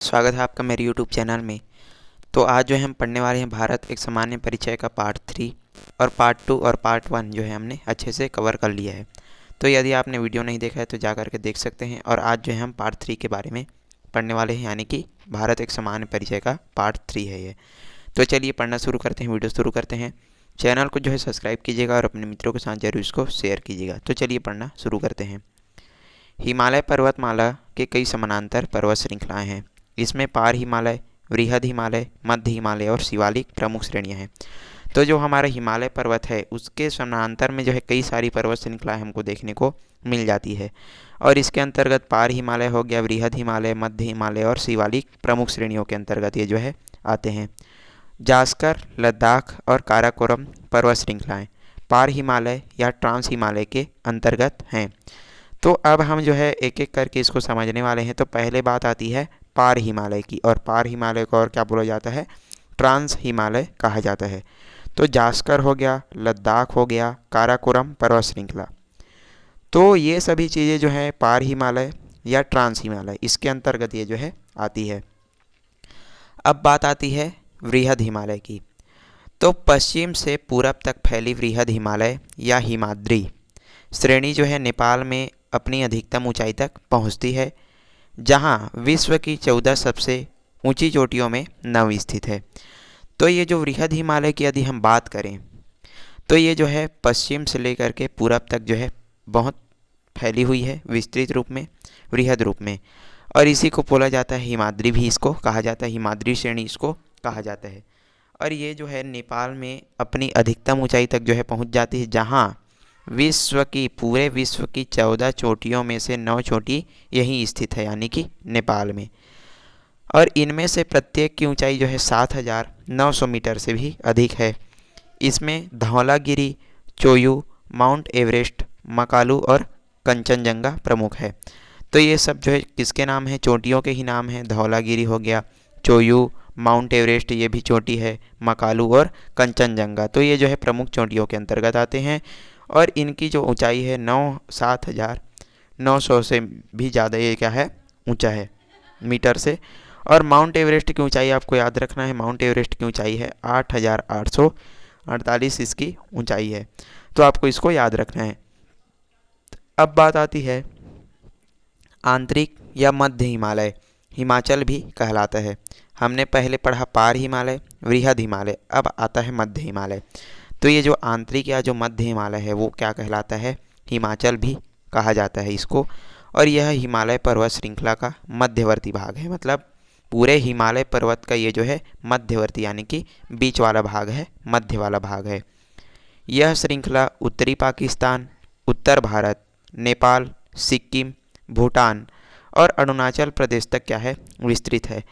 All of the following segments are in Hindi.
स्वागत है आपका मेरे यूट्यूब चैनल में। तो आज जो है हम पढ़ने वाले हैं भारत एक सामान्य परिचय का पार्ट 3 और पार्ट 2 और पार्ट 1 जो है हमने अच्छे से कवर कर लिया है। तो यदि आपने वीडियो नहीं देखा है तो जा कर के देख सकते हैं। और आज जो है हम पार्ट 3 के बारे में पढ़ने वाले हैं, यानी कि भारत एक सामान्य परिचय का पार्ट 3 है ये। तो चलिए पढ़ना शुरू करते हैं, वीडियो शुरू करते हैं। चैनल को जो है सब्सक्राइब कीजिएगा और अपने मित्रों के साथ जरूर इसको शेयर कीजिएगा। तो चलिए पढ़ना शुरू करते हैं। हिमालय पर्वतमाला के कई समानांतर पर्वत श्रृंखलाएं हैं। इसमें पार हिमालय, वृहद हिमालय, मध्य हिमालय और शिवालिक प्रमुख श्रेणियां हैं। तो जो हमारा हिमालय पर्वत है उसके समानांतर में जो है कई सारी पर्वत श्रृंखलाएं हमको देखने को मिल जाती है। और इसके अंतर्गत पार हिमालय हो गया, वृहद हिमालय, मध्य हिमालय और शिवालिक प्रमुख श्रेणियों के अंतर्गत ये जो है आते हैं। जास्कर, लद्दाख और काराकोरम पर्वत श्रृंखलाएँ पार हिमालय या ट्रांस हिमालय के अंतर्गत हैं। तो अब हम जो है एक एक करके इसको समझने वाले हैं। तो पहले बात आती है पार हिमालय की, और पार हिमालय को और क्या बोला जाता है? ट्रांस हिमालय कहा जाता है। तो जास्कर हो गया, लद्दाख हो गया, काराकोरम पर्वत श्रृंखला, तो ये सभी चीज़ें जो है पार हिमालय या ट्रांस हिमालय इसके अंतर्गत ये जो है आती है। अब बात आती है वृहद हिमालय की। तो पश्चिम से पूरब तक फैली वृहद हिमालय या हिमाद्री श्रेणी जो है नेपाल में अपनी अधिकतम ऊंचाई तक पहुंचती है, जहां विश्व की 14 सबसे ऊंची चोटियों में 9 स्थित है। तो ये जो वृहद हिमालय की यदि हम बात करें तो ये जो है पश्चिम से लेकर के पूरब तक जो है बहुत फैली हुई है, विस्तृत रूप में, वृहद रूप में। और इसी को बोला जाता है हिमाद्री, भी इसको कहा जाता है, हिमाद्री श्रेणी इसको कहा जाता है। और ये जो है नेपाल में अपनी अधिकतम ऊंचाई तक जो है पहुंच जाती है, जहां पूरे विश्व की 14 चोटियों में से 9 चोटी यहीं स्थित है, यानी कि नेपाल में। और इनमें से प्रत्येक की ऊंचाई जो है 7,900 मीटर से भी अधिक है। इसमें धौलागिरी, चोयू, माउंट एवरेस्ट, मकालू और कंचनजंगा प्रमुख है। तो ये सब जो है किसके नाम है? चोटियों के ही नाम है। धौलागिरी हो गया, चोयू, माउंट एवरेस्ट ये भी चोटी है, मकालू और कंचनजंगा, तो ये जो है प्रमुख चोटियों के अंतर्गत आते हैं। और इनकी जो ऊंचाई है 7,900 से भी ज़्यादा ये क्या है? ऊंचा है मीटर से। और माउंट एवरेस्ट की ऊंचाई आपको याद रखना है, माउंट एवरेस्ट की ऊंचाई है 8,848 इसकी ऊंचाई है। तो आपको इसको याद रखना है। अब बात आती है आंतरिक या मध्य हिमालय, हिमाचल भी कहलाता है। हमने पहले पढ़ा पार हिमालय, वृहद हिमालय, अब आता है मध्य हिमालय। तो ये जो आंतरिक या जो मध्य हिमालय है वो क्या कहलाता है? हिमाचल भी कहा जाता है इसको। और यह हिमालय पर्वत श्रृंखला का मध्यवर्ती भाग है, मतलब पूरे हिमालय पर्वत का ये जो है मध्यवर्ती यानी कि बीच वाला भाग है, मध्य वाला भाग है। यह श्रृंखला उत्तरी पाकिस्तान, उत्तर भारत, नेपाल, सिक्किम, भूटान और अरुणाचल प्रदेश तक क्या है? विस्तृत है।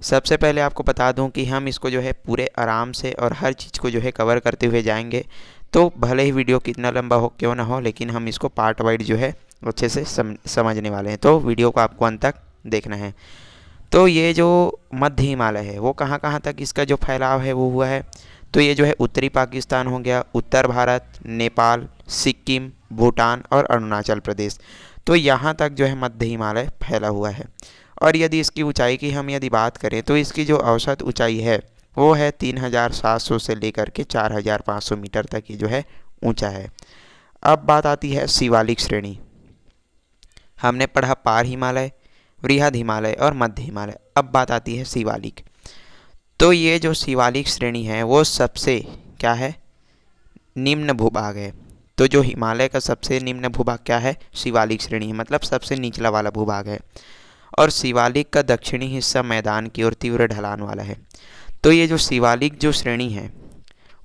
सबसे पहले आपको बता दूं कि हम इसको जो है पूरे आराम से और हर चीज़ को जो है कवर करते हुए जाएंगे। तो भले ही वीडियो कितना लंबा हो क्यों ना हो, लेकिन हम इसको पार्ट वाइज जो है अच्छे से समझने वाले हैं। तो वीडियो को आपको अंत तक देखना है। तो ये जो मध्य हिमालय है वो कहाँ कहाँ तक इसका जो फैलाव है वो हुआ है? तो ये जो है उत्तरी पाकिस्तान हो गया, उत्तर भारत, नेपाल, सिक्किम, भूटान और अरुणाचल प्रदेश, तो यहाँ तक जो है मध्य हिमालय फैला हुआ है। और यदि इसकी ऊंचाई की हम यदि बात करें तो इसकी जो औसत ऊंचाई है वो है 3,700 से लेकर के 4,500 मीटर तक ये जो है ऊंचा है। अब बात आती है शिवालिक श्रेणी। हमने पढ़ा पार हिमालय, वृहद हिमालय और मध्य हिमालय, अब बात आती है शिवालिक। तो ये जो शिवालिक श्रेणी है वो सबसे क्या है? निम्न भूभाग है। तो जो हिमालय का सबसे निम्न भूभाग क्या है? शिवालिक श्रेणी है, मतलब सबसे निचला वाला भूभाग है। और शिवालिक का दक्षिणी हिस्सा मैदान की ओर तीव्र ढलान वाला है। तो ये जो शिवालिक जो श्रेणी है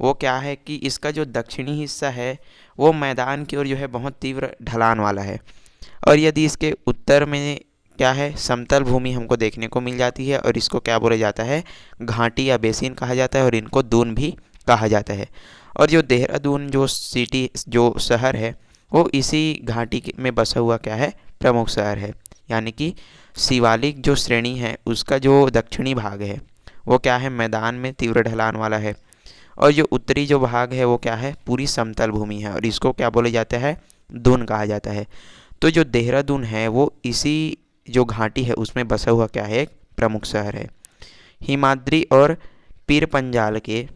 वो क्या है कि इसका जो दक्षिणी हिस्सा है वो मैदान की ओर जो है बहुत तीव्र ढलान वाला है। और यदि इसके उत्तर में क्या है? समतल भूमि हमको देखने को मिल जाती है, और इसको क्या बोला जाता है? घाटी या बेसिन कहा जाता है, और इनको दून भी कहा जाता है। और जो देहरादून जो सिटी जो शहर है वो इसी घाटी में बसा हुआ क्या है? प्रमुख शहर है। यानी कि शिवालिक जो श्रेणी है उसका जो दक्षिणी भाग है वो क्या है? मैदान में तीव्र ढलान वाला है। और जो उत्तरी जो भाग है वो क्या है? पूरी समतल भूमि है, और इसको क्या बोला जाता है? दून कहा जाता है। तो जो देहरादून है वो इसी जो घाटी है उसमें बसा हुआ क्या है? एक प्रमुख शहर है। हिमाद्री और पीर पंजाल के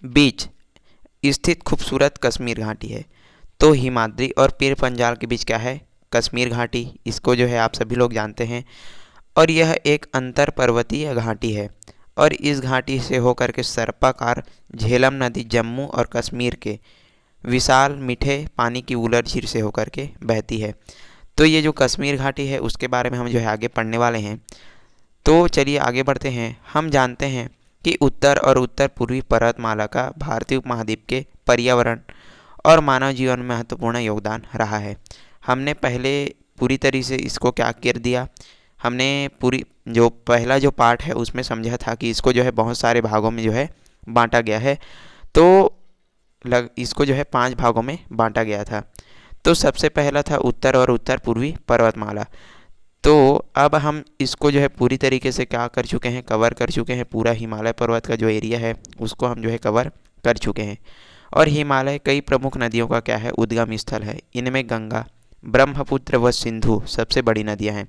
बीच स्थित खूबसूरत कश्मीर घाटी है। तो हिमाद्री और पीर पंजाल के बीच क्या है? कश्मीर घाटी। इसको जो है आप सभी लोग जानते हैं। और यह एक अंतर पर्वतीय घाटी है और इस घाटी से होकर के सर्पाकार झेलम नदी जम्मू और कश्मीर के विशाल मीठे पानी की उलट झील से होकर के बहती है। तो ये जो कश्मीर घाटी है उसके बारे में हम जो है आगे पढ़ने वाले हैं। तो चलिए आगे बढ़ते हैं। हम जानते हैं कि उत्तर और उत्तर पूर्वी पर्वतमाला का भारतीय उपमहाद्वीप के पर्यावरण और मानव जीवन में महत्वपूर्ण योगदान रहा है। हमने पहले पूरी तरीके से इसको क्या कर दिया, हमने पूरी जो पहला जो पार्ट है उसमें समझा था कि इसको जो है बहुत सारे भागों में जो है बांटा गया है। तो इसको जो है 5 भागों में बांटा गया था। तो सबसे पहला था उत्तर और उत्तर पूर्वी पर्वतमाला। तो अब हम इसको जो है पूरी तरीके से क्या कर चुके हैं, कवर कर चुके हैं। पूरा हिमालय पर्वत का जो एरिया है उसको हम जो है कवर कर चुके हैं। और हिमालय कई प्रमुख नदियों का क्या है, उद्गम स्थल है। इनमें गंगा, ब्रह्मपुत्र व सिंधु सबसे बड़ी नदियां हैं।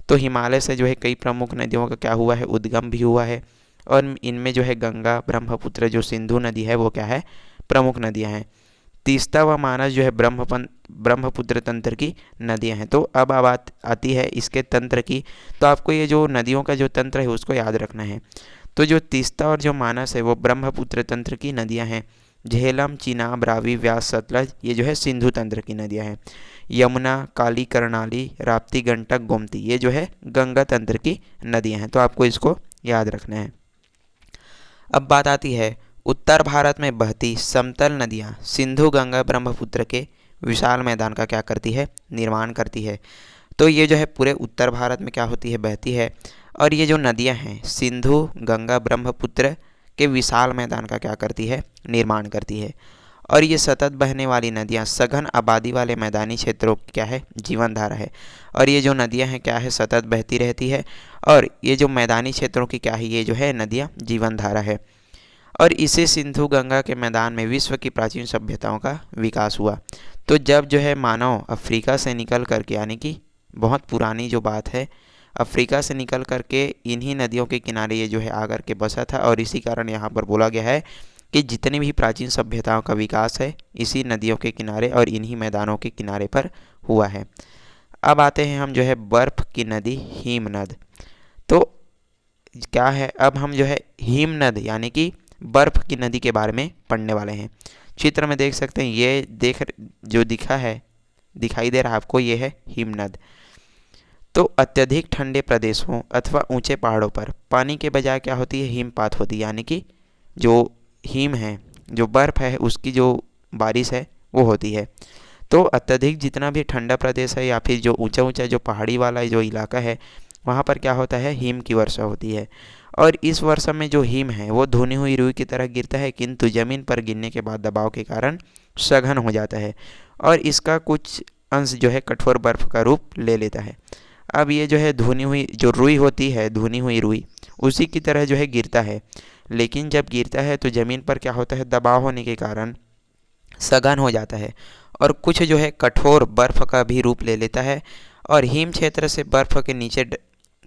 तो हिमालय से जो है कई प्रमुख नदियों का क्या हुआ है, उद्गम भी हुआ है। और इनमें जो है गंगा, ब्रह्मपुत्र, जो सिंधु नदी है वो क्या है, प्रमुख नदियां हैं। तीस्ता व मानस जो है ब्रह्मपुत्र तंत्र की नदियां हैं। तो अब बात आती है इसके तंत्र की। तो आपको ये जो नदियों का जो तंत्र है उसको याद रखना है। तो जो तीस्ता और जो मानस है वो ब्रह्मपुत्र तंत्र की नदियां हैं। झेलम, चिनाब, रावी, व्यास, सतलज ये जो है सिंधु तंत्र की नदियां हैं। यमुना, काली, कर्णाली, राप्ती, गंडक, गोमती ये जो है गंगा तंत्र की नदियां हैं। तो आपको इसको याद रखना है। अब बात आती है उत्तर भारत में बहती समतल नदियाँ सिंधु, गंगा, ब्रह्मपुत्र के विशाल मैदान का क्या करती है, निर्माण करती है। तो ये जो है पूरे उत्तर भारत में क्या होती है, बहती है। और ये जो नदियाँ हैं सिंधु, गंगा, ब्रह्मपुत्र के विशाल मैदान का क्या करती है, निर्माण करती है। और ये सतत बहने वाली नदियाँ सघन आबादी वाले मैदानी क्षेत्रों की क्या है, जीवन धारा है। और ये जो नदियाँ हैं क्या है, सतत बहती रहती है। और ये जो मैदानी क्षेत्रों की क्या है, ये जो है नदियाँ जीवन धारा है। और इसे सिंधु गंगा के मैदान में विश्व की प्राचीन सभ्यताओं का विकास हुआ। तो जब जो है मानव अफ्रीका से निकल करके, यानी कि बहुत पुरानी जो बात है, अफ्रीका से निकल करके इन्हीं नदियों के किनारे ये जो है आकर के बसा था। और इसी कारण यहाँ पर बोला गया है कि जितनी भी प्राचीन सभ्यताओं का विकास है इसी नदियों के किनारे और इन्हीं मैदानों के किनारे पर हुआ है। अब आते हैं हम जो है बर्फ़ की नदी हिमनद। तो क्या है, अब हम जो है हिमनद यानी कि बर्फ़ की नदी के बारे में पढ़ने वाले हैं। चित्र में देख सकते हैं, ये जो दिखाई दे रहा है आपको, ये है हिमनद। तो अत्यधिक ठंडे प्रदेशों अथवा ऊंचे पहाड़ों पर पानी के बजाय क्या होती है, हिमपात होती है। यानी कि जो हिम है, जो बर्फ़ है, उसकी जो बारिश है वो होती है। तो अत्यधिक जितना भी ठंडा प्रदेश है या फिर जो ऊंचा ऊंचा जो पहाड़ी वाला जो इलाका है वहाँ पर क्या होता है, हिम की वर्षा होती है। और इस वर्षा में जो हिम है वो धुनी हुई रुई की तरह गिरता है, किंतु ज़मीन पर गिरने के बाद दबाव के कारण सघन हो जाता है और इसका कुछ अंश जो है कठोर बर्फ़ का रूप ले लेता है। अब ये जो है धुनी हुई जो रुई होती है, धुनी हुई रुई उसी की तरह जो है गिरता है। लेकिन जब गिरता है तो ज़मीन पर क्या होता है, दबाव होने के कारण सघन हो जाता है और कुछ जो है कठोर बर्फ़ का भी रूप ले लेता है। और हिम क्षेत्र से बर्फ़ के नीचे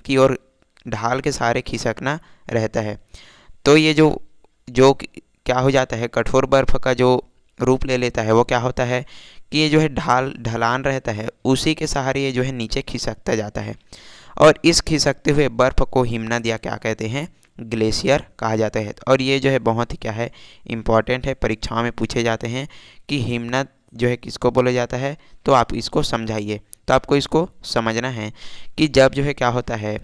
की ओर ढाल के सहारे खिसकना रहता है। तो ये जो जो क्या हो जाता है, कठोर बर्फ़ का जो रूप ले लेता है वो क्या होता है कि ये जो है ढलान रहता है, उसी के सहारे ये जो है नीचे खिसकता जाता है। और इस खिसकते हुए बर्फ़ को हिमनद या क्या कहते हैं, ग्लेशियर कहा जाता है। और ये जो है बहुत ही क्या है, इम्पॉर्टेंट है, परीक्षाओं में पूछे जाते हैं कि हिमनद जो है किसको बोला जाता है। तो आप इसको समझाइए। तो आपको इसको समझना है कि जब जो है क्या होता है,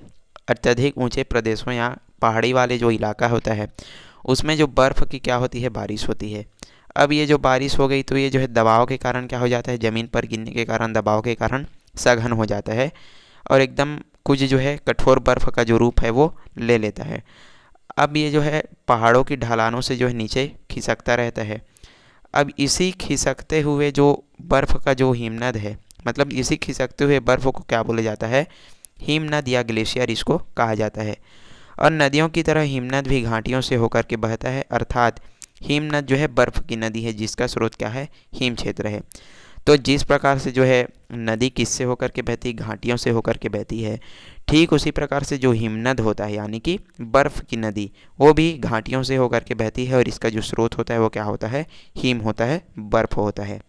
अत्यधिक ऊंचे प्रदेशों या पहाड़ी वाले जो इलाका होता है उसमें जो बर्फ़ की क्या होती है, बारिश होती है। अब ये जो बारिश हो गई तो ये जो है दबाव के कारण क्या हो जाता है, ज़मीन पर गिरने के कारण दबाव के कारण सघन हो जाता है और एकदम कुछ जो है कठोर बर्फ़ का जो रूप है वो ले लेता है। अब ये जो है पहाड़ों की ढलानों से जो है नीचे खिसकता रहता है। अब इसी खिसकते हुए जो बर्फ़ का जो हिमनद है, मतलब इसी खिसकते हुए बर्फ़ को क्या बोला जाता है, हिमनद या ग्लेशियर इसको कहा जाता है। और नदियों की तरह हिमनद भी घाटियों से होकर के बहता है, अर्थात हिमनद जो है बर्फ़ की नदी है जिसका स्रोत क्या है, हिम क्षेत्र है। तो जिस प्रकार से जो है नदी किससे होकर के बहती, घाटियों से होकर के बहती है, ठीक उसी प्रकार से जो हिमनद होता है यानी कि बर्फ़ की नदी, वो भी घाटियों से होकर के बहती है और इसका जो स्रोत होता है वो क्या होता है, हिम होता है, बर्फ़ होता है।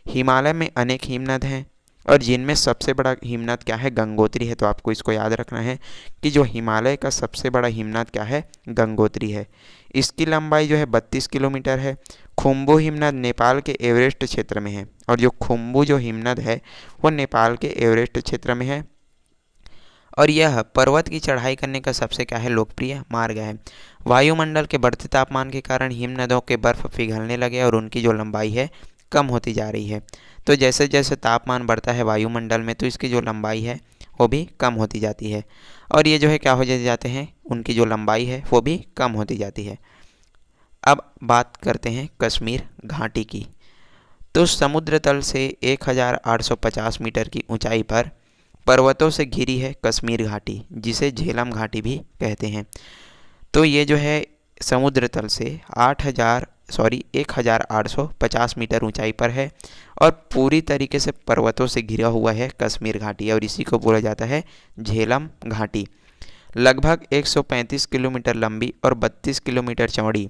हिमालय में अनेक हिमनद हैं और जिनमें सबसे बड़ा हिमनद क्या है, गंगोत्री है। तो आपको इसको याद रखना है कि जो हिमालय का सबसे बड़ा हिमनद क्या है, गंगोत्री है। इसकी लंबाई जो है 32 किलोमीटर है। खुम्बू हिमनद नेपाल के एवरेस्ट क्षेत्र में है और जो खुम्बू जो हिमनद है वो नेपाल के एवरेस्ट क्षेत्र में है और यह पर्वत की चढ़ाई करने का सबसे क्या है, लोकप्रिय मार्ग है। वायुमंडल के बढ़ते तापमान के कारण हिमनदों के बर्फ़ पिघलने लगे और उनकी जो लंबाई है कम होती जा रही है। तो जैसे जैसे तापमान बढ़ता है वायुमंडल में तो इसकी जो लंबाई है वो भी कम होती जाती है और ये जो है क्या हो जाते हैं, उनकी जो लंबाई है वो भी कम होती जाती है। अब बात करते हैं कश्मीर घाटी की। तो समुद्र तल से 1850 मीटर की ऊंचाई पर पर्वतों से घिरी है कश्मीर घाटी, जिसे झेलम घाटी भी कहते हैं। तो ये जो है समुद्र तल से 1850 मीटर ऊंचाई पर है और पूरी तरीके से पर्वतों से घिरा हुआ है कश्मीर घाटी और इसी को बोला जाता है झेलम घाटी। लगभग 135 किलोमीटर लंबी और 32 किलोमीटर चौड़ी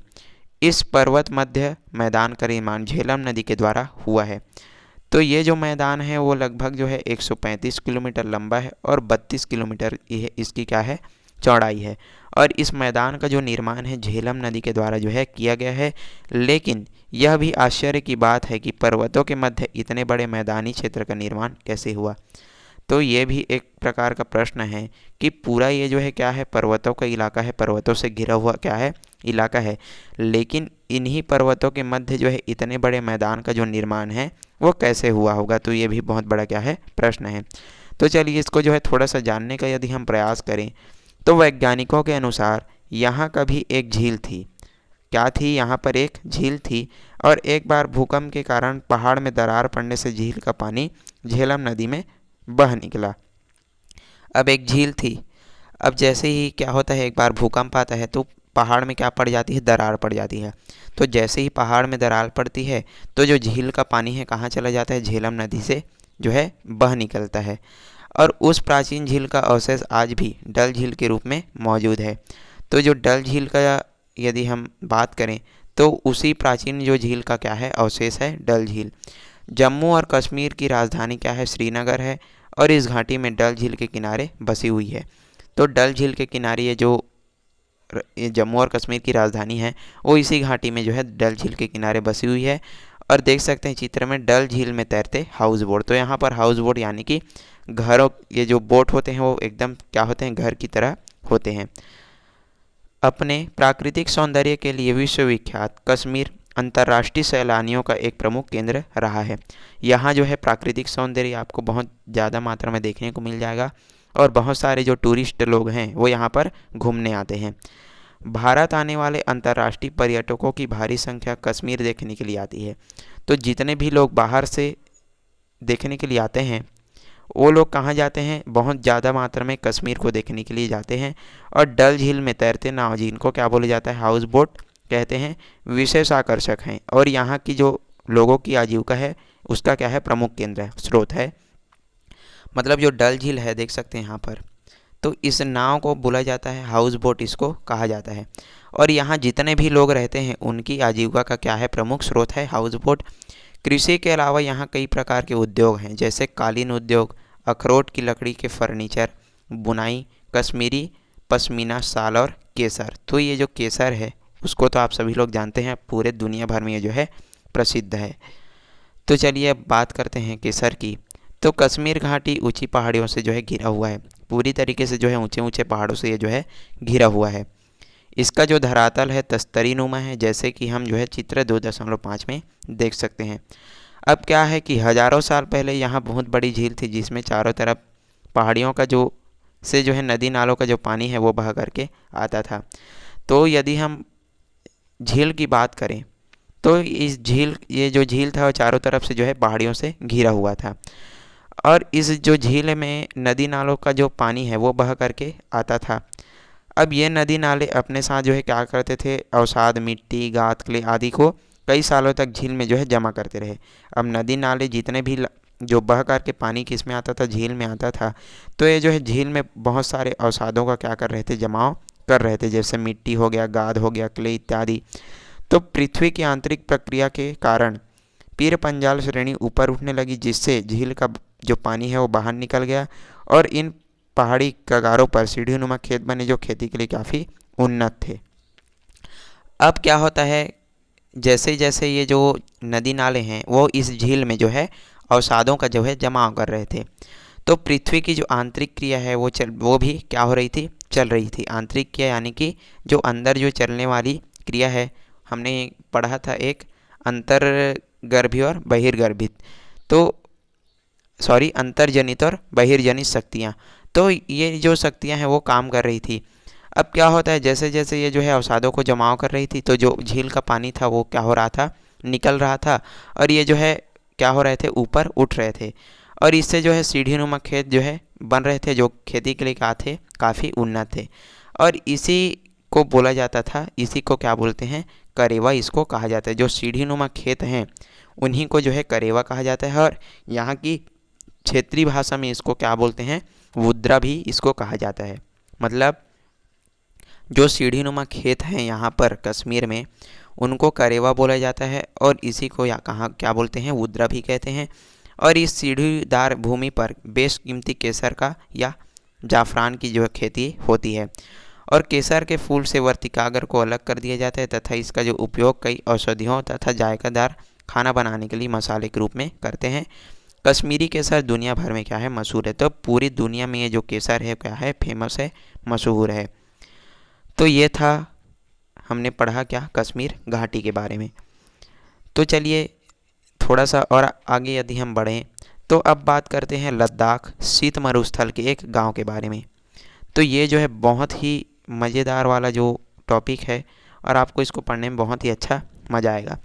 इस पर्वत मध्य मैदान का निर्माण झेलम नदी के द्वारा हुआ है। तो ये जो मैदान है वो लगभग जो है 135 किलोमीटर लंबा है और 32 किलोमीटर इसकी क्या है, चौड़ाई है और इस मैदान का जो निर्माण है झेलम नदी के द्वारा जो है किया गया है। लेकिन यह भी आश्चर्य की बात है कि पर्वतों के मध्य इतने बड़े मैदानी क्षेत्र का निर्माण कैसे हुआ। तो ये भी एक प्रकार का प्रश्न है कि पूरा ये जो है क्या है, पर्वतों का इलाका है, पर्वतों से घिरा हुआ क्या है, इलाका है, लेकिन इन्हीं पर्वतों के मध्य जो है इतने बड़े मैदान का जो निर्माण है वो कैसे हुआ होगा। तो ये भी बहुत बड़ा क्या है, प्रश्न है। तो चलिए इसको जो है थोड़ा सा जानने का यदि हम प्रयास करें तो वैज्ञानिकों के अनुसार यहाँ कभी एक झील थी। क्या थी, यहाँ पर एक झील थी और एक बार भूकंप के कारण पहाड़ में दरार पड़ने से झील का पानी झेलम नदी में बह निकला। अब एक झील थी, अब जैसे ही क्या होता है, एक बार भूकंप आता है तो पहाड़ में क्या पड़ जाती है, दरार पड़ जाती है। तो जैसे ही पहाड़ में दरार पड़ती है तो जो झील का पानी है कहाँ चला जाता है, झेलम नदी से जो है बह निकलता है और उस प्राचीन झील का अवशेष आज भी डल झील के रूप में मौजूद है। तो जो डल झील का यदि हम बात करें तो उसी प्राचीन जो झील का क्या है, अवशेष है डल झील। जम्मू और कश्मीर की राजधानी क्या है, श्रीनगर है और इस घाटी में डल झील के किनारे बसी हुई है। तो डल झील के किनारे ये जो जम्मू और कश्मीर की राजधानी है वो इसी घाटी में जो है डल झील के किनारे बसी हुई है और देख सकते हैं चित्र में डल झील में तैरते हाउस बोट। तो यहाँ पर हाउस बोट यानी कि घरों, ये जो बोट होते हैं वो एकदम क्या होते हैं, घर की तरह होते हैं। अपने प्राकृतिक सौंदर्य के लिए विश्वविख्यात कश्मीर अंतर्राष्ट्रीय सैलानियों का एक प्रमुख केंद्र रहा है। यहाँ जो है प्राकृतिक सौंदर्य आपको बहुत ज़्यादा मात्रा में देखने को मिल जाएगा और बहुत सारे जो टूरिस्ट लोग हैं वो यहाँ पर घूमने आते हैं। भारत आने वाले अंतर्राष्ट्रीय पर्यटकों की भारी संख्या कश्मीर देखने के लिए आती है। तो जितने भी लोग बाहर से देखने के लिए आते हैं वो लोग कहाँ जाते हैं, बहुत ज़्यादा मात्रा में कश्मीर को देखने के लिए जाते हैं और डल झील में तैरते नाव, जिनको क्या बोला जाता है, हाउस बोट कहते हैं, विशेष आकर्षक हैं और यहाँ की जो लोगों की आजीविका है उसका क्या है, प्रमुख केंद्र है, स्रोत है। मतलब जो डल झील है देख सकते हैं यहाँ पर, तो इस नाव को बोला जाता है हाउस बोट, इसको कहा जाता है और यहाँ जितने भी लोग रहते हैं उनकी आजीविका का क्या है, प्रमुख स्रोत है हाउस बोट। कृषि के अलावा यहाँ कई प्रकार के उद्योग हैं जैसे कालीन उद्योग, अखरोट की लकड़ी के फर्नीचर, बुनाई, कश्मीरी पश्मीना शाल और केसर। तो ये जो केसर है उसको तो आप सभी लोग जानते हैं, पूरे दुनिया भर में ये जो है प्रसिद्ध है। तो चलिए अब बात करते हैं केसर की। तो कश्मीर घाटी ऊंची पहाड़ियों से जो है घिरा हुआ है, पूरी तरीके से जो है ऊंचे ऊंचे पहाड़ों से ये जो है घिरा हुआ है। इसका जो धरातल है तस्तरी नुमा है, जैसे कि हम जो है चित्र 2.5 में देख सकते हैं। अब क्या है कि हज़ारों साल पहले यहाँ बहुत बड़ी झील थी जिसमें चारों तरफ पहाड़ियों का जो है नदी नालों का जो पानी है वो बह करके आता था। तो यदि हम झील की बात करें तो ये जो झील था वो चारों तरफ से जो है पहाड़ियों से घिरा हुआ था और इस जो झील में नदी नालों का जो पानी है वो बह करके आता था। अब ये नदी नाले अपने साथ जो है क्या करते थे, अवसाद, मिट्टी, गाद, क्ले आदि को कई सालों तक झील में जो है जमा करते रहे। अब नदी नाले जितने भी जो बह कर के पानी किस में आता था, झील में आता था। तो ये जो है झील में बहुत सारे अवसादों का क्या कर रहे थे, जमाव कर रहे थे, जैसे मिट्टी हो गया, गाद हो गया, क्ले इत्यादि। तो पृथ्वी की आंतरिक प्रक्रिया के कारण पीर पंजाल श्रेणी ऊपर उठने लगी, जिससे झील का जो पानी है वो बाहर निकल गया और इन पहाड़ी कगारों पर सीढ़ीनुमा खेत बने, जो खेती के लिए काफ़ी उन्नत थे। अब क्या होता है, जैसे जैसे ये जो नदी नाले हैं वो इस झील में जो है अवसादों का जो है जमाव कर रहे थे, तो पृथ्वी की जो आंतरिक क्रिया है वो भी क्या हो रही थी, चल रही थी। आंतरिक क्रिया यानी कि जो अंदर जो चलने वाली क्रिया है, हमने पढ़ा था एक अंतर्गर्भी और बहिर्गर्भित, तो सॉरी अंतर्जनित और बहिर्जनित शक्तियाँ। तो ये जो शक्तियाँ हैं वो काम कर रही थी। अब क्या होता है, जैसे जैसे ये जो है अवसादों को जमाव कर रही थी, तो जो झील का पानी था वो क्या हो रहा था, निकल रहा था, और ये जो है क्या हो रहे थे, ऊपर उठ रहे थे, और इससे जो है सीढ़ीनुमा खेत जो है बन रहे थे, जो खेती के लिए क्या थे, काफ़ी उन्नत थे। और इसी को बोला जाता था, इसी को क्या बोलते हैं, करेवा इसको कहा जाता है। जो सीढ़ीनुमा खेत हैं उन्हीं को जो है करेवा कहा जाता है, और यहाँ की क्षेत्रीय भाषा में इसको क्या बोलते हैं, वुद्रा भी इसको कहा जाता है। मतलब जो सीढ़ीनुमा खेत हैं यहाँ पर कश्मीर में, उनको करेवा बोला जाता है, और इसी को या कहाँ क्या बोलते हैं, वुद्रा भी कहते हैं। और इस सीढ़ीदार भूमि पर बेशकीमती केसर का या जाफरान की जो खेती होती है, और केसर के फूल से वर्तिकागर को अलग कर दिया जाता है, तथा इसका जो उपयोग कई औषधियों तथा जायकादार खाना बनाने के लिए मसाले के रूप में करते हैं। कश्मीरी केसर दुनिया भर में क्या है, मशहूर है। तो पूरी दुनिया में ये जो केसर है क्या है, फेमस है, मशहूर है। तो ये था, हमने पढ़ा क्या, कश्मीर घाटी के बारे में। तो चलिए थोड़ा सा और आगे यदि हम बढ़ें, तो अब बात करते हैं लद्दाख शीत मरुस्थल के एक गांव के बारे में। तो ये जो है बहुत ही मज़ेदार वाला जो टॉपिक है, और आपको इसको पढ़ने में बहुत ही अच्छा मज़ा आएगा।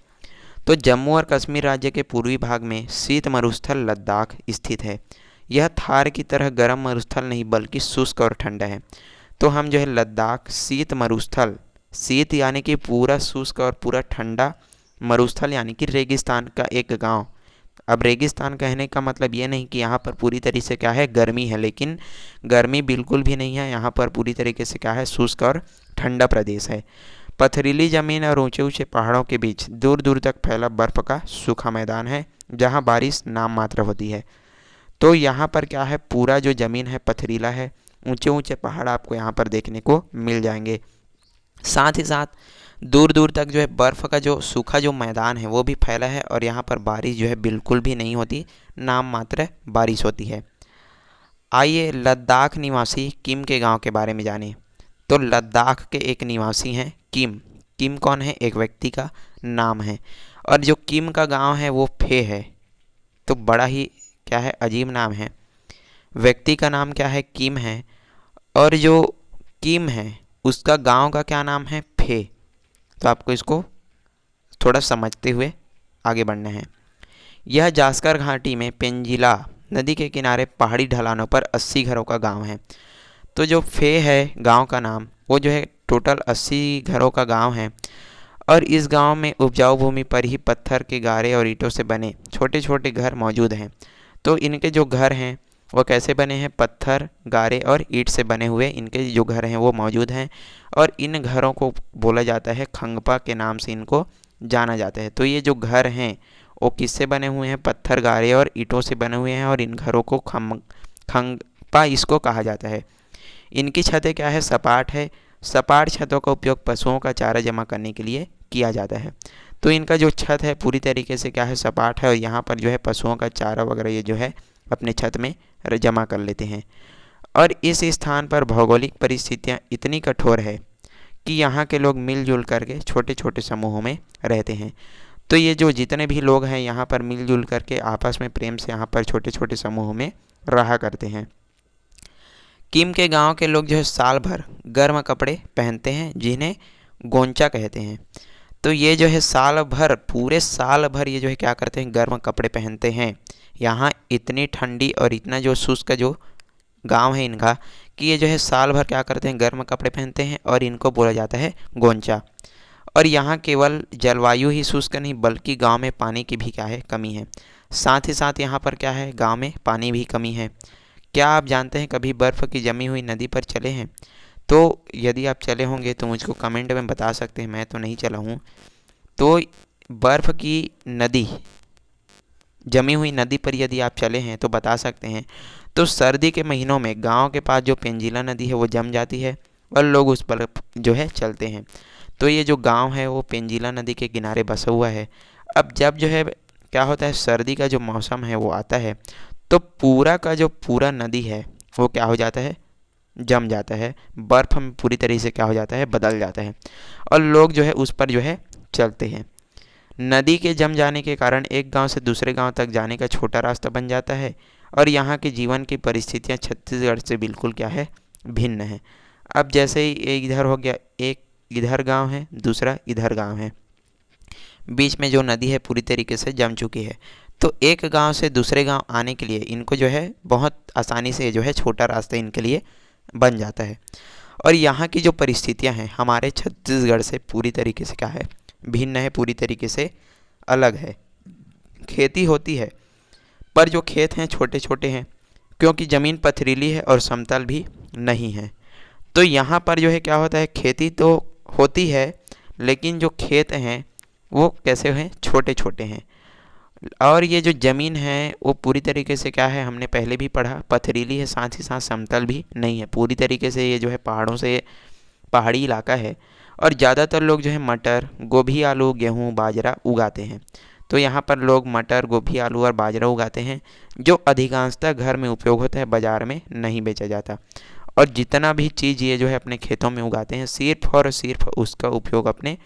तो जम्मू और कश्मीर राज्य के पूर्वी भाग में शीत मरुस्थल लद्दाख स्थित है। यह थार की तरह गर्म मरुस्थल नहीं बल्कि शुष्क और ठंडा है। तो हम जो है लद्दाख शीत मरुस्थल, शीत यानी कि पूरा शुष्क और पूरा ठंडा, मरुस्थल यानी कि रेगिस्तान का एक गांव। अब रेगिस्तान कहने का मतलब ये नहीं कि यहाँ पर पूरी तरीके से क्या है, गर्मी है, लेकिन गर्मी बिल्कुल भी नहीं है। यहाँ पर पूरी तरीके से क्या है, शुष्क और ठंडा प्रदेश है। पथरीली ज़मीन और ऊंचे ऊंचे पहाड़ों के बीच दूर दूर तक फैला बर्फ़ का सूखा मैदान है, जहाँ बारिश नाम मात्र होती है। तो यहाँ पर क्या है, पूरा जो ज़मीन है पथरीला है, ऊंचे ऊंचे पहाड़ आपको यहाँ पर देखने को मिल जाएंगे। साथ ही साथ दूर दूर तक जो है बर्फ़ का जो सूखा जो मैदान है वो भी फैला है, और यहाँ पर बारिश जो है बिल्कुल भी नहीं होती, नाम मात्र बारिश होती है। आइए लद्दाख निवासी किम के गांव के बारे में जानें। तो लद्दाख के एक निवासी हैं किम। किम कौन है, एक व्यक्ति का नाम है, और जो किम का गांव है वो फे है। तो बड़ा ही क्या है, अजीब नाम है। व्यक्ति का नाम क्या है, किम है, और जो किम है उसका गांव का क्या नाम है, फे। तो आपको इसको थोड़ा समझते हुए आगे बढ़ना है। यह जास्कर घाटी में पेंजिला नदी के किनारे पहाड़ी ढलानों पर 80 घरों का गांव है। तो जो फे है गांव का नाम, वो जो है टोटल 80 घरों का गांव है, और इस गांव में उपजाऊ भूमि पर ही पत्थर के गारे और ईंटों से बने छोटे छोटे घर मौजूद हैं। तो इनके जो घर हैं वो कैसे बने हैं, पत्थर, गारे और ईंट से बने हुए इनके जो घर हैं वो मौजूद हैं, और इन घरों को बोला जाता है खंगपा के नाम से इनको जाना जाता है। तो ये जो घर हैं वो किससे बने हुए हैं, पत्थर, गारे और ईंटों से बने हुए हैं, और इन घरों को खंगपा इसको कहा जाता है। इनकी छतें क्या है, सपाट है। सपाट छतों का उपयोग पशुओं का चारा जमा करने के लिए किया जाता है। तो इनका जो छत है पूरी तरीके से क्या है, सपाट है, और यहाँ पर जो है पशुओं का चारा वगैरह ये जो है अपने छत में जमा कर लेते हैं। और इस स्थान पर भौगोलिक परिस्थितियाँ इतनी कठोर है कि यहाँ के लोग मिलजुल करके छोटे छोटे समूहों में रहते हैं। तो ये जो जितने भी लोग हैं यहाँ पर मिलजुल करके आपस में प्रेम से यहाँ पर छोटे छोटे समूहों में रहा करते हैं। किम के गांव के लोग जो है साल भर गर्म कपड़े पहनते हैं, जिन्हें गोंचा कहते हैं। तो ये जो है साल भर, पूरे साल भर ये जो है क्या करते हैं, गर्म कपड़े पहनते हैं। यहाँ इतनी ठंडी और इतना जो शुष्क जो गांव है इनका, कि ये जो है साल भर क्या करते हैं, गर्म कपड़े पहनते हैं, और इनको बोला जाता है गोंचा। और यहाँ केवल जलवायु ही शुष्क नहीं बल्कि गांव में पानी की भी क्या है, कमी है। साथ ही साथ यहाँ पर क्या है, गांव में पानी भी कमी है। क्या आप जानते हैं कभी बर्फ़ की जमी हुई नदी पर चले हैं? तो यदि आप चले होंगे तो मुझको कमेंट में बता सकते हैं, मैं तो नहीं चला हूँ। तो बर्फ़ की नदी, जमी हुई नदी पर यदि आप चले हैं तो बता सकते हैं। तो सर्दी के महीनों में गांव के पास जो पेंजिला नदी है वो जम जाती है और लोग उस पर जो है चलते हैं। तो ये जो गांव है वो पेंजिला नदी के किनारे बसा हुआ है। अब जब जो है क्या होता है, सर्दी का जो मौसम है वो आता है, तो पूरा का जो पूरा नदी है वो क्या हो जाता है, जम जाता है। बर्फ़ में पूरी तरीके से क्या हो जाता है, बदल जाता है और लोग जो है उस पर जो है चलते हैं। नदी के जम जाने के कारण एक गांव से दूसरे गांव तक जाने का छोटा रास्ता बन जाता है और यहाँ के जीवन की परिस्थितियाँ छत्तीसगढ़ से बिल्कुल क्या है, भिन्न है। अब जैसे ही एक इधर हो गया, एक इधर गांव है, दूसरा इधर गांव है, बीच में जो नदी है पूरी तरीके से जम चुकी है। तो एक गांव से दूसरे गांव आने के लिए इनको जो है बहुत आसानी से जो है छोटा रास्ता इनके लिए बन जाता है। और यहाँ की जो परिस्थितियाँ हैं हमारे छत्तीसगढ़ से पूरी तरीके से क्या है, भिन्न है, पूरी तरीके से अलग है। खेती होती है पर जो खेत हैं छोटे छोटे हैं, क्योंकि ज़मीन पथरीली है और समतल भी नहीं है। तो यहाँ पर जो है क्या होता है, खेती तो होती है लेकिन जो खेत हैं वो कैसे हैं, छोटे छोटे हैं। और ये जो ज़मीन है वो पूरी तरीके से क्या है, हमने पहले भी पढ़ा, पथरीली है, साथ ही साथ समतल भी नहीं है। पूरी तरीके से ये जो है पहाड़ों से, पहाड़ी इलाका है। और ज़्यादातर लोग जो है मटर, गोभी, आलू, गेहूँ, बाजरा उगाते हैं। तो यहाँ पर लोग मटर, गोभी, आलू और बाजरा उगाते हैं, जो अधिकांशतः घर में उपयोग होता है, बाज़ार में नहीं बेचा जाता। और जितना भी चीज़ ये जो है अपने खेतों में उगाते हैं सिर्फ और सिर्फ उसका उपयोग अपने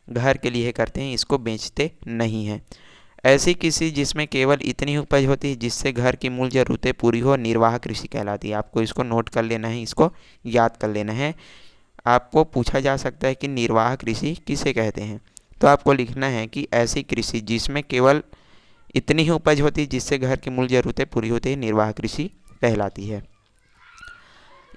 घर के लिए करते हैं, इसको बेचते नहीं हैं। ऐसी कृषि जिसमें केवल इतनी उपज होती है जिससे घर की मूल ज़रूरतें पूरी हो, निर्वाह कृषि कहलाती है। आपको इसको नोट कर लेना है, इसको याद कर लेना है। आपको पूछा जा सकता है कि निर्वाह कृषि किसे कहते हैं, तो आपको लिखना है कि ऐसी कृषि जिसमें केवल इतनी ही उपज होती है जिससे घर की मूल ज़रूरतें पूरी होती है, निर्वाह कृषि कहलाती है।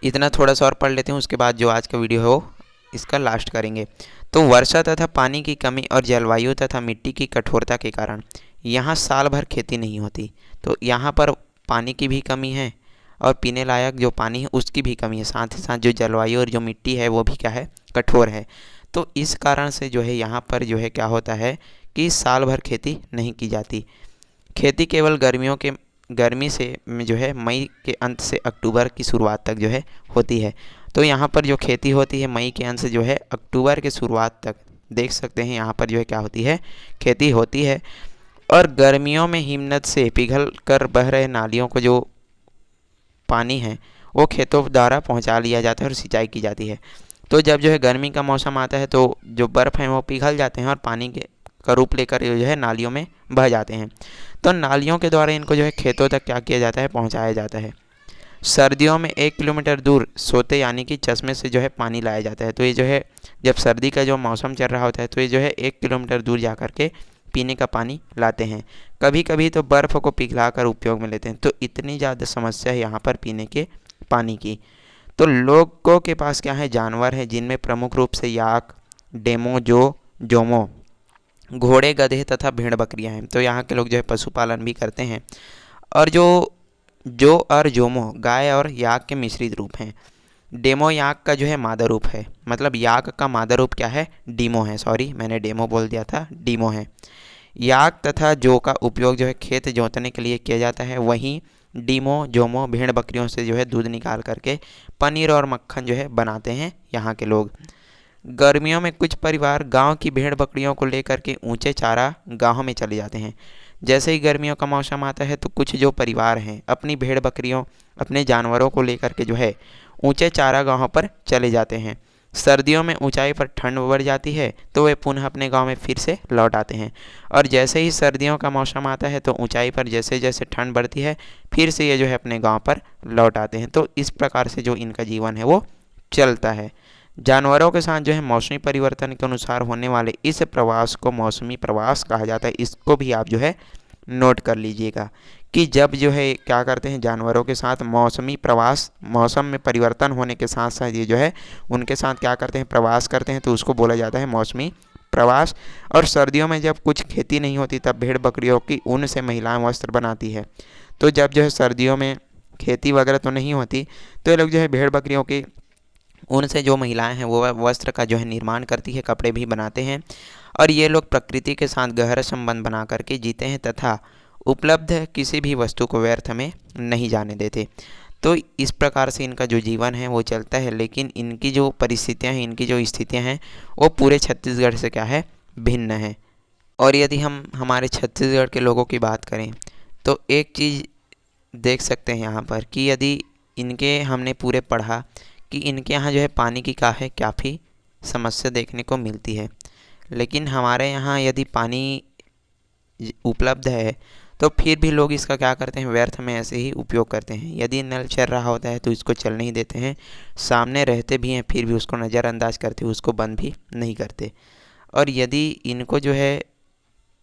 इतना थोड़ा सा और पढ़ लेते हैं, उसके बाद जो आज का वीडियो है वो इसका लास्ट करेंगे। तो वर्षा तथा पानी की कमी और जलवायु तथा मिट्टी की कठोरता के कारण यहाँ साल भर खेती नहीं होती। तो यहाँ पर पानी की भी कमी है और पीने लायक जो पानी है उसकी भी कमी है, साथ ही साथ जो जलवायु और जो मिट्टी है वो भी क्या है, कठोर है। तो इस कारण से जो है यहाँ पर जो है क्या होता है कि साल भर खेती नहीं की जाती। खेती केवल गर्मी से में जो है मई के अंत से अक्टूबर की शुरुआत तक जो है होती है। तो यहाँ पर जो खेती होती है मई के अंत से जो है अक्टूबर के शुरुआत तक, देख सकते हैं यहाँ पर जो है क्या होती है, खेती होती है। और गर्मियों में हिमनद से पिघल कर बह रहे नालियों को जो पानी है वो खेतों द्वारा पहुँचा लिया जाता है और सिंचाई की जाती है। तो जब जो है गर्मी का मौसम आता है तो जो बर्फ़ है वो पिघल जाते हैं और पानी के का रूप लेकर जो है नालियों में बह जाते हैं। तो नालियों के द्वारा इनको जो है खेतों तक क्या किया जाता है, पहुंचाया जाता है। सर्दियों में 1 किलोमीटर दूर सोते यानी कि चश्मे से जो है पानी लाया जाता है। तो ये जो है जब सर्दी का जो मौसम चल रहा होता है तो ये जो है 1 किलोमीटर दूर जा कर के पीने का पानी लाते हैं। कभी कभी तो बर्फ़ को पिघला कर उपयोग में लेते हैं। तो इतनी ज़्यादा समस्या है यहाँ पर पीने के पानी की। तो लोगों के पास क्या है, जानवर है जिनमें प्रमुख रूप से याक, डेमो, जोमो, घोड़े, गधे तथा भेड़ बकरियां हैं। तो यहाँ के लोग जो है पशुपालन भी करते हैं। और जो और जोमो गाय और याक के मिश्रित रूप हैं। डेमो याक का जो है मादा रूप है, मतलब याक का मादा रूप क्या है, डीमो है। सॉरी, मैंने डेमो बोल दिया था, डीमो है। याक तथा जो का उपयोग जो है खेत जोतने के लिए किया जाता है। वहीं डीमो, जोमो भेड़ बकरियों से जो है दूध निकाल करके पनीर और मक्खन जो है बनाते हैं यहाँ के लोग। गर्मियों में कुछ परिवार गांव की भेड़ बकरियों को लेकर के ऊंचे चारा गांव में चले जाते हैं। जैसे ही गर्मियों का मौसम आता है तो कुछ जो परिवार हैं अपनी भेड़ बकरियों, अपने जानवरों को लेकर के जो है ऊंचे चारा गांव पर चले जाते हैं। सर्दियों में ऊंचाई पर ठंड बढ़ जाती है तो वे पुनः अपने गांव में फिर से लौट आते हैं। और जैसे ही सर्दियों का मौसम आता है तो ऊंचाई पर जैसे जैसे ठंड बढ़ती है फिर से ये जो है अपने गांव पर लौट आते हैं। तो इस प्रकार से जो इनका जीवन है वो चलता है। जानवरों के साथ जो है मौसमी परिवर्तन के अनुसार होने वाले इस प्रवास को मौसमी प्रवास कहा जाता है। इसको भी आप जो है नोट कर लीजिएगा कि जब जो है क्या करते हैं, जानवरों के साथ मौसमी प्रवास, मौसम में परिवर्तन होने के साथ साथ ये जो है उनके साथ क्या करते हैं, प्रवास करते हैं, तो उसको बोला जाता है मौसमी प्रवास और सर्दियों में जब कुछ खेती नहीं होती तब भेड़ बकरियों की ऊन से महिलाएं वस्त्र बनाती है। तो जब जो है सर्दियों में खेती वगैरह तो नहीं होती तो ये लोग जो है भेड़ बकरियों की ऊन से जो महिलाएं हैं वो वस्त्र का जो है निर्माण करती है, कपड़े भी बनाते हैं। और ये लोग प्रकृति के साथ गहरा संबंध बना करके जीते हैं तथा उपलब्ध किसी भी वस्तु को व्यर्थ में नहीं जाने देते। तो इस प्रकार से इनका जो जीवन है वो चलता है, लेकिन इनकी जो परिस्थितियां हैं, इनकी जो स्थितियां हैं वो पूरे छत्तीसगढ़ से क्या है, भिन्न है। और यदि हम हमारे छत्तीसगढ़ के लोगों की बात करें तो एक चीज़ देख सकते हैं यहाँ पर कि यदि इनके हमने पूरे पढ़ा कि इनके यहाँ जो है पानी की काफ़ी समस्या देखने को मिलती है, लेकिन हमारे यहाँ यदि पानी उपलब्ध है तो फिर भी लोग इसका क्या करते हैं, व्यर्थ में ऐसे ही उपयोग करते हैं। यदि नल चल रहा होता है तो इसको चल नहीं देते हैं, सामने रहते भी हैं फिर भी उसको नज़रअंदाज करते, उसको बंद भी नहीं करते। और यदि इनको जो है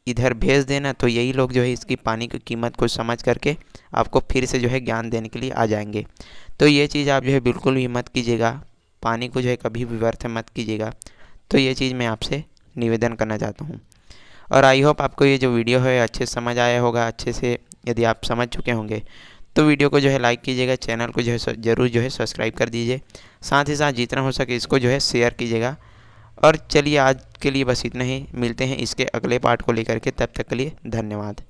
इधर भेज देना तो यही लोग जो है इसकी पानी की कीमत को समझ करके आपको फिर से जो है ज्ञान देने के लिए आ जाएंगे। तो ये चीज़ आप जो है बिल्कुल भी मत कीजिएगा, पानी को जो है कभी भी व्यर्थ मत कीजिएगा। तो ये चीज़ मैं आपसे निवेदन करना चाहता हूँ। और आई होप आपको ये जो वीडियो है अच्छे से समझ आया होगा। अच्छे से यदि आप समझ चुके होंगे तो वीडियो को जो है लाइक कीजिएगा, चैनल को जो है ज़रूर जो है सब्सक्राइब कर दीजिए। साथ ही साथ जितना हो सके इसको जो है शेयर कीजिएगा। और चलिए आज के लिए बस इतना ही, मिलते हैं इसके अगले पार्ट को लेकर के, तब तक के लिए धन्यवाद।